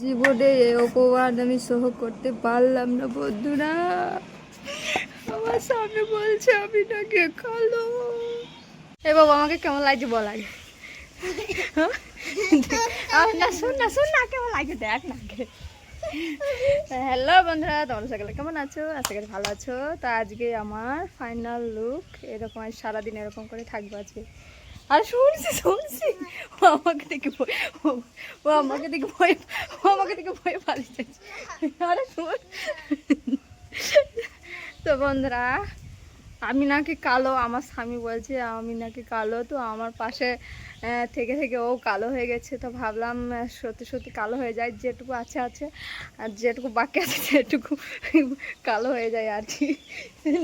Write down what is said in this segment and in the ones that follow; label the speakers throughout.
Speaker 1: জীবনে এই অপমান আমি সহ করতে পারলাম না বন্ধুরা। আমার সামনে বলছে আমি নাকি কালো। এ বাবা আমাকে কেমন লাগছে বল আগে। না শোন না শোন না কেমন লাগছে দেখ না। হ্যালো বন্ধুরা, তোমরা সকলে কেমন আছো? আশা করি ভালো আছো। তো আজকে আমার ফাইনাল লুক এরকম, সারাদিন এরকম করে থাকবো আজকে। আর শুনছি ও আমাকে দেখে ভয় পালিয়ে যাচ্ছে। আরে শুন, তো বন্ধুরা আমি নাকি কালো, আমার স্বামী বলছে আমি নাকি কালো। তো আমার পাশে থেকে থেকে ও কালো হয়ে গেছে। তো ভাবলাম সত্যি সত্যি কালো হয়ে যায়, যেটুকু আছে আছে আর যেটুকু বাকি আছে সেটুকু কালো হয়ে যায় আর কি,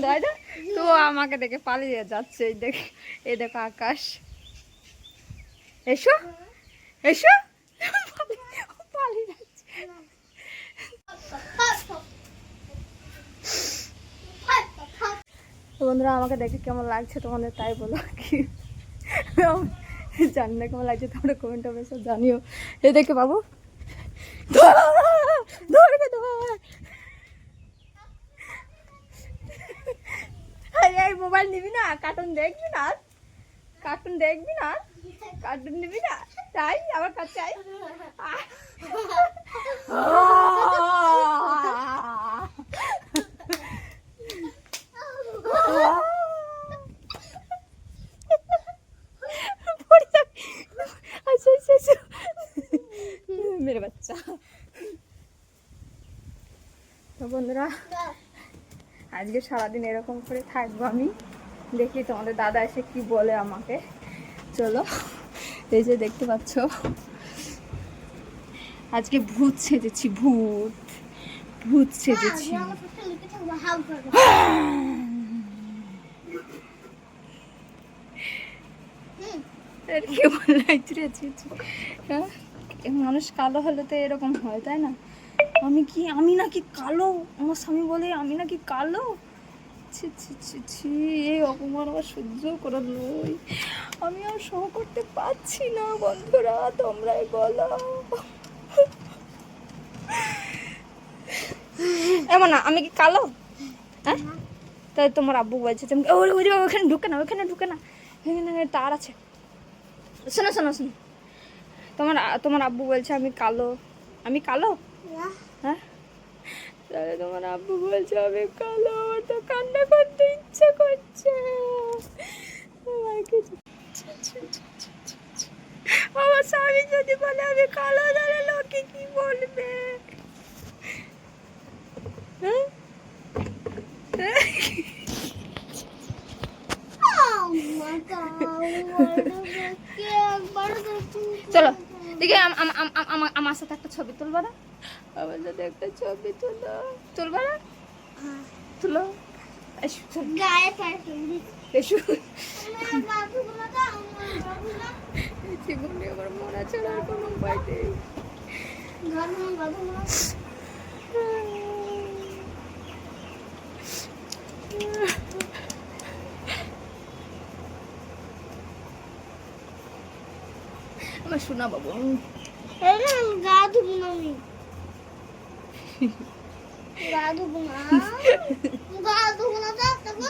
Speaker 1: তাই না? তো আমাকে দেখে পালিয়ে যাচ্ছে। এই দেখো আকাশ, এসো এসো, পালিয়ে যাচ্ছে। বন্ধুরা আমাকে দেখে কেমন লাগছে তোমাদের তাই বলো কি, জানি না কেমন লাগছে, তোমরা কমেন্ট অবশ্যই জানিও। এই দেখে বাবু এই মোবাইল নিবি না, কার্টুন দেখবি না, কার্টুন দেখবি না, কার্টুন নিবি না, তাই আমার কাছে চাই। মেরে বাচ্চা। তো বন্ধুরা আজকে সারাদিন এরকম করে থাকবো আমি, দেখি তোমাদের দাদা এসে কি বলে আমাকে। চলো, এই যে দেখতে পাচ্ছ আজকে ভূত সেজেছি, ভূত সেজেছি। কেমন লাগছে রে? হ্যাঁ, মানুষ কালো হলে তো এরকম হয়, তাই না? আমি নাকি কালো, আমার স্বামী বলে আমি নাকি কালো। ছি ছি ছি ছি, এই অপমান আমার সহ্য করে নই, আমি আর সহ করতে পারছি না। বন্ধুরা তোমরাই বলো। এমন না আমি কি কালো? হ্যাঁ, তাই তোমার আব্বু বলছে ওখানে ঢুকে না, ওখানে ঢুকে না, এখানে তার আছে। শোনো শোনো শোনো, তোমার আব্বু বলছে আমি কালো, আমি কালো। হ্যাঁ, তাহলে তোমার আব্বু বলছে আমি কালো, আমার তো কান্না করতে ইচ্ছে করছে। আমার স্বামী যদি বলে আমি কালো, তাহলে লোকে কি বলবে? চলো দেখি আমার সাথে একটা ছবি তুলবা না, আমার সাথে একটা ছবি তুলবা না, তুলো। জীবনে আমার মন আছে আর কোনো উপায় নেই। আমার শোনা বাবু, গা ধুবো না, আমি গা ধুবো না, গা ধুবো না।